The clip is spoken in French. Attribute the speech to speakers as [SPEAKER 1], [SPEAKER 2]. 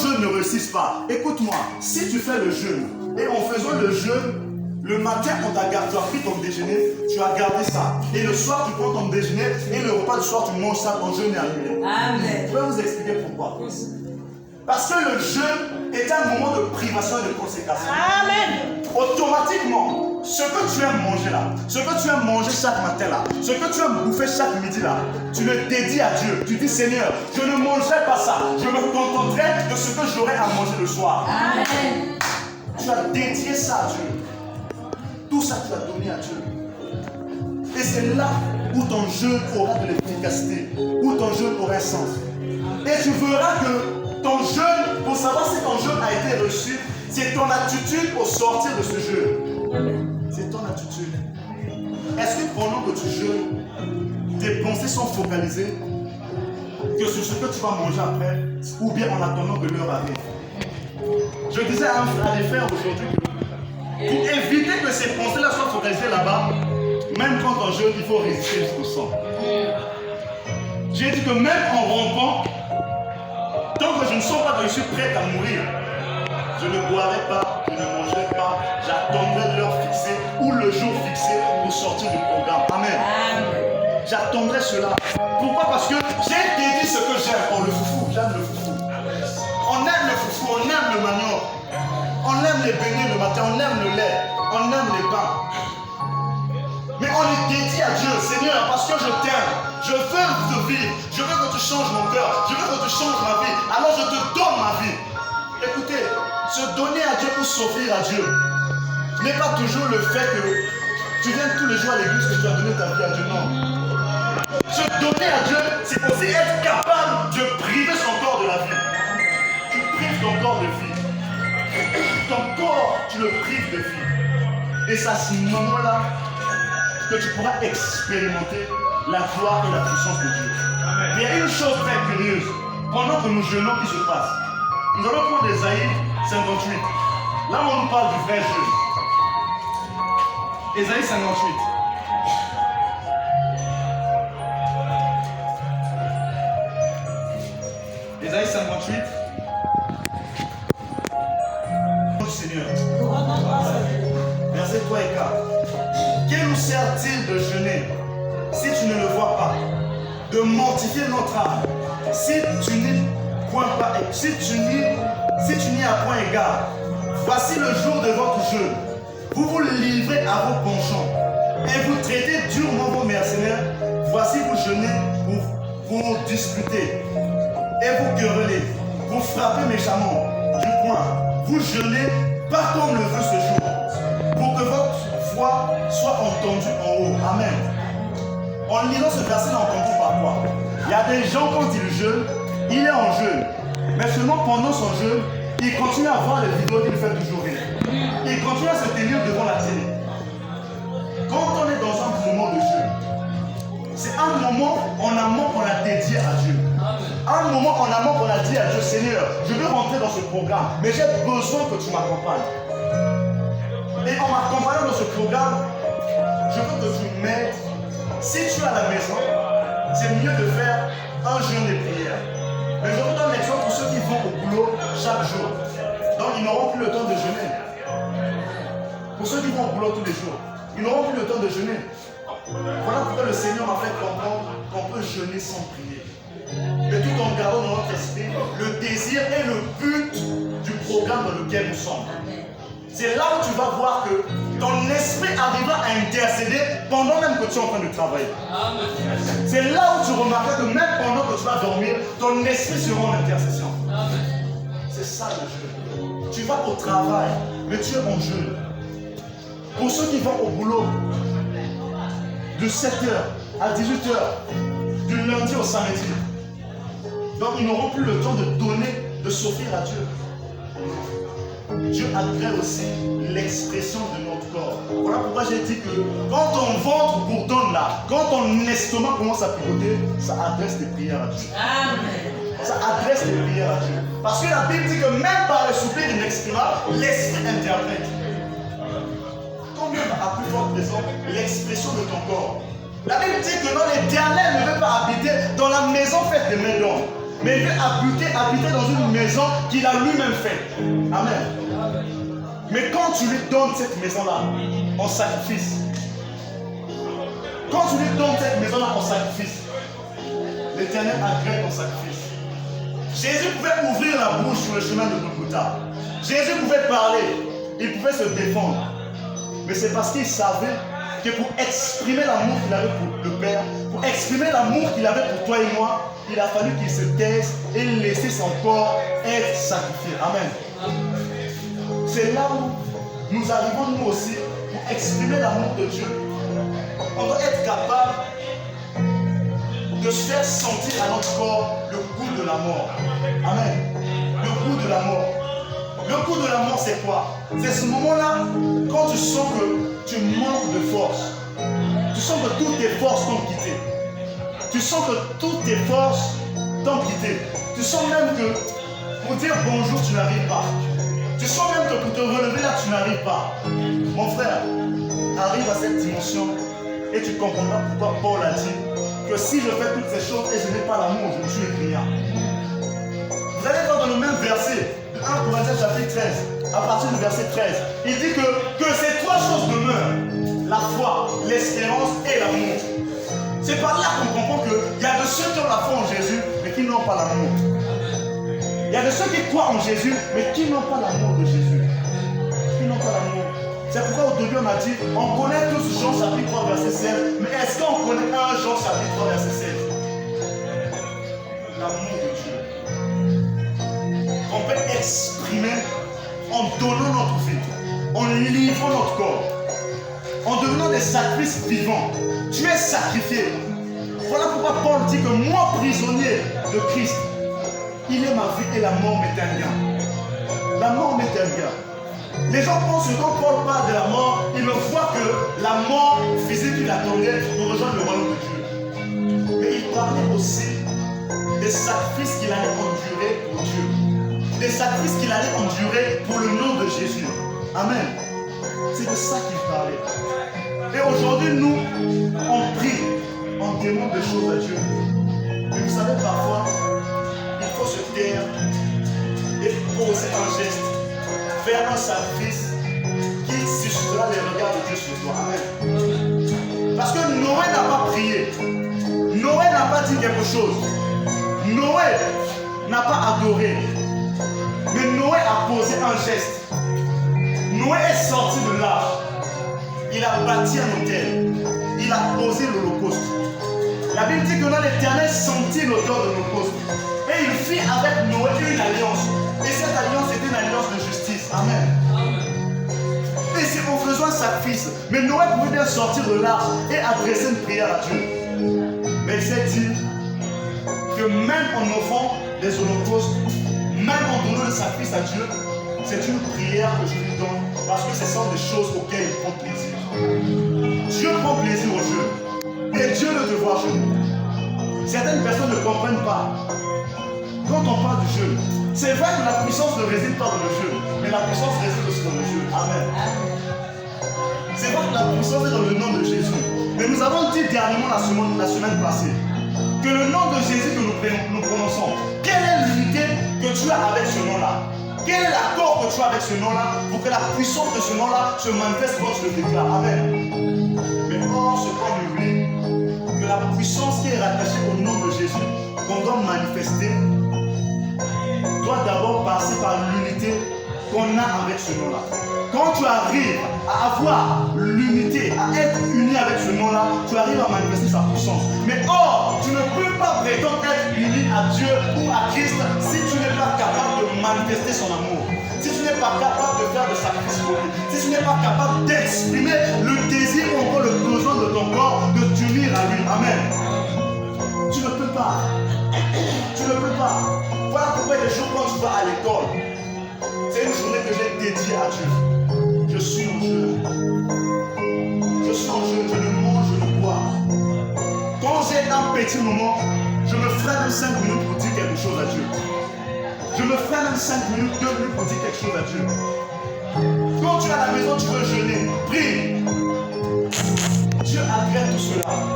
[SPEAKER 1] jeûne ne réussisse pas, écoute-moi, si tu fais le jeûne, et en faisant le jeûne, le matin, tu as pris ton déjeuner, tu as gardé ça. Et le soir, tu prends ton déjeuner, et le repas du soir, tu manges ça, ton jeûne est annulé.
[SPEAKER 2] Amen.
[SPEAKER 1] Je vais vous expliquer pourquoi. Parce que le jeûne est un moment de privation et de consécration.
[SPEAKER 2] Amen.
[SPEAKER 1] Automatiquement, ce que tu aimes manger là, ce que tu aimes manger chaque matin là, ce que tu aimes bouffer chaque midi là, tu le dédies à Dieu. Tu dis Seigneur, je ne mangerai pas ça, je me contenterai de ce que j'aurai à manger le soir.
[SPEAKER 2] Amen.
[SPEAKER 1] Tu as dédié ça à Dieu. Tout ça tu as donné à Dieu. Et c'est là où ton jeûne aura de l'efficacité, où ton jeûne aura un sens. Et tu verras que ton jeûne, pour savoir si ton jeûne a été reçu, c'est ton attitude au sortir de ce jeûne. C'est ton attitude. Est-ce que pendant que tu jeûnes, tes pensées sont focalisées que sur ce que tu vas manger après, ou bien en attendant que l'heure arrive? Je disais à des frères aujourd'hui que pour éviter que ces pensées-là soient focalisées là-bas, même quand on jeûne, il faut résister jusqu'au sang. J'ai dit que même en rampant, tant que je ne sens pas que je suis prêt à mourir, je ne boirai pas, je ne mangerai pas, j'attendrai l'heure fixée ou le jour fixé pour sortir du programme. Amen. J'attendrai cela. Pourquoi? Parce que j'ai dédié ce que j'aime. Oh, le foufou, j'aime le foufou. On aime le foufou, on aime le manioc. On aime les beignets le matin, on aime le lait, on aime les pains. Mais on est dédié à Dieu, Seigneur, parce que je t'aime. Je veux te vivre. Je veux que tu changes mon cœur. Je veux que tu changes ma vie. Alors je te donne ma vie. Écoutez, se donner à Dieu pour s'offrir à Dieu n'est pas toujours le fait que tu viens tous les jours à l'église que tu as donné ta vie à Dieu. Non. Se donner à Dieu, c'est aussi être capable de priver son corps de la vie. Tu prives ton corps de vie. Ton corps, tu le prives de vie. Et c'est à ce moment-là que tu pourras expérimenter la gloire et la puissance de Dieu. Mais il y a une chose très curieuse. Pendant que nous jeûnons, qui se passe? Nous allons prendre Ésaïe 58. Là, on nous parle du vrai jeûne. Ésaïe 58. Ésaïe 58. Oh Seigneur. Verset 3 et 4. Que nous sert-il de jeûner si tu ne le vois pas? De mortifier notre âme si tu n'y point pas, si tu n'y as point égard. Voici le jour de votre jeûne. Vous vous livrez à vos penchants et vous traitez durement vos mercenaires. Voici vous jeûnez pour vous disputer et vous querellez. Vous frappez méchamment du poing. Vous jeûnez pas comme le veut ce jour, pour que votre voix soit entendue en haut. Amen. En lisant ce verset, on comprend par quoi? Il y a des gens, quand ils jeûnent, il est en jeûne. Mais seulement pendant son jeûne, il continue à voir les vidéos qu'il fait toujours rire. Il continue à se tenir devant la télé. Quand on est dans un moment de jeûne, c'est un moment en amont qu'on a dédié à Dieu. Un moment en amont qu'on a dit à Dieu, Seigneur, je veux rentrer dans ce programme, mais j'ai besoin que tu m'accompagnes. Et en m'accompagnant dans ce programme, je veux que tu m'aides. Si tu es à la maison, c'est mieux de faire un jeûne de prière. Mais je vous donne l'exemple pour ceux qui vont au boulot chaque jour. Donc ils n'auront plus le temps de jeûner. Pour ceux qui vont au boulot tous les jours, ils n'auront plus le temps de jeûner. Voilà pourquoi le Seigneur m'a fait comprendre qu'on peut jeûner sans prier. Et tout en gardant dans notre esprit le désir et le but du programme dans lequel nous sommes. C'est là où tu vas voir que ton esprit arrivera à intercéder pendant même que tu es en train de travailler. C'est là où tu remarqueras que même pendant que tu vas dormir, ton esprit sera en intercession. C'est ça le jeûne. Tu vas au travail, mais tu es en jeûne. Pour ceux qui vont au boulot, de 7h à 18h, du lundi au samedi, donc ils n'auront plus le temps de donner, de s'offrir à Dieu. Dieu agrée aussi l'expression de notre corps. Voilà pourquoi j'ai dit que quand ton ventre bourdonne là, quand ton estomac commence à picoter, ça adresse des prières à Dieu. Amen. Ça adresse des prières à Dieu. Parce que la Bible dit que même par le soupir inexprimable, l'esprit interprète. Quand même à plus forte raison, l'expression de ton corps. La Bible dit que non, l'Éternel ne veut pas habiter dans la maison faite des mains d'hommes, mais il veut habiter dans une maison qu'il a lui-même faite. Amen. Mais quand tu lui donnes cette maison-là en sacrifice, quand tu lui donnes cette maison-là en sacrifice, l'Éternel agrée ton sacrifice. Jésus pouvait ouvrir la bouche sur le chemin de Golgotha. Jésus pouvait parler, il pouvait se défendre. Mais c'est parce qu'il savait que pour exprimer l'amour qu'il avait pour le Père, pour exprimer l'amour qu'il avait pour toi et moi, il a fallu qu'il se taise et laisser son corps être sacrifié. Amen. C'est là où nous arrivons nous aussi pour exprimer l'amour de Dieu. On doit être capable de se faire sentir à notre corps le goût de la mort. Amen. Le goût de la mort. Le goût de la mort, c'est quoi? C'est ce moment-là, quand tu sens que tu manques de force. Tu sens que toutes tes forces t'ont quitté. Tu sens que toutes tes forces t'ont quitté. Tu sens même que pour dire bonjour, tu n'arrives pas. Tu sens même que pour te relever là, tu n'arrives pas. Mon frère, arrive à cette dimension et tu comprendras pourquoi Paul a dit que si je fais toutes ces choses et je n'ai pas l'amour, je ne suis rien. Vous allez voir dans le même verset, 1 Corinthiens chapitre 13, à partir du verset 13, il dit que ces trois choses demeurent, la foi, l'espérance et l'amour. C'est par là qu'on comprend qu'il y a de ceux qui ont la foi en Jésus, mais qui n'ont pas l'amour. Il y a de ceux qui croient en Jésus, mais qui n'ont pas l'amour de Jésus. Qui n'ont pas l'amour. C'est pourquoi au début on a dit, on connaît tous Jean chapitre 3 verset 16, mais est-ce qu'on connaît 1 Jean chapitre 3 verset 16? L'amour de Dieu. On peut exprimer en donnant notre vie, en livrant notre corps, en devenant des sacrifices vivants. Tu es sacrifié. Voilà pourquoi Paul dit que moi, prisonnier de Christ, il est ma vie et la mort m'est un gain. La mort m'est un gain. Les gens pensent que quand Paul parle de la mort, ils ne voient que la mort physique qu'il attendait pour rejoindre le royaume de Dieu. Mais il parlait aussi des sacrifices qu'il allait endurer pour Dieu. Des sacrifices qu'il allait endurer pour le nom de Jésus. Amen. C'est de ça qu'il parlait. Et aujourd'hui, nous, on prie, on demande des choses à Dieu. Mais vous savez, parfois, il faut se taire et poser un geste, faire un sacrifice qui suscitera les regards de Dieu sur toi. Amen. Parce que Noé n'a pas prié. Noé n'a pas dit quelque chose. Noé n'a pas adoré. Mais Noé a posé un geste. Noé est sorti de l'arche. Il a bâti un autel. Il a posé l'holocauste. La Bible dit que là, l'Éternel sentit l'odeur de l'holocauste. Et il fit avec Noé une alliance. Et cette alliance était une alliance de justice. Amen. Et c'est en faisant un sacrifice. Mais Noé pouvait bien sortir de l'arche et adresser une prière à Dieu. Mais il s'est dit que même en offrant des holocaustes, même en donnant le sacrifice à Dieu, c'est une prière que je lui donne parce que ce sont des choses auxquelles il prend plaisir. Dieu prend plaisir au jeûne et Dieu ne te voit jeûner. Certaines personnes ne comprennent pas. Quand on parle du jeûne, c'est vrai que la puissance ne réside pas dans le jeûne, mais la puissance réside aussi dans le jeûne. Amen. C'est vrai que la puissance est dans le nom de Jésus. Mais nous avons dit dernièrement la semaine passée que le nom de Jésus que nous prononçons, quelle est l'unité que tu as avec ce nom-là? Quel est l'accord que tu as avec ce nom-là pour que la puissance de ce nom-là se manifeste quand tu le déclares? Amen. Mais or, ce qu'on oublie, que la puissance qui est rattachée au nom de Jésus, qu'on doit manifester, doit d'abord passer par l'unité qu'on a avec ce nom-là. Quand tu arrives à avoir l'unité, à être uni avec ce nom-là, tu arrives à manifester sa puissance. Mais or, tu ne peux pas prétendre être uni à Dieu ou à Christ si tu n'es pas capable de manifester son amour. Si tu n'es pas capable de faire des sacrifices pour lui. Si tu n'es pas capable d'exprimer le désir ou encore le besoin de ton corps de t'unir à lui. Amen. Tu ne peux pas. Tu ne peux pas. Voilà pourquoi les jours quand tu vas à l'école, c'est une journée que j'ai dédiée à Dieu. Je suis en jeûne. Je suis en jeûne, je ne mange, je ne bois. Quand j'ai un petit moment, je me ferai même 5 minutes pour dire quelque chose à Dieu. Je me ferai même 5 minutes, 2 minutes pour dire quelque chose à Dieu. Quand tu es à la maison, tu veux jeûner, prie. Dieu agrée tout cela.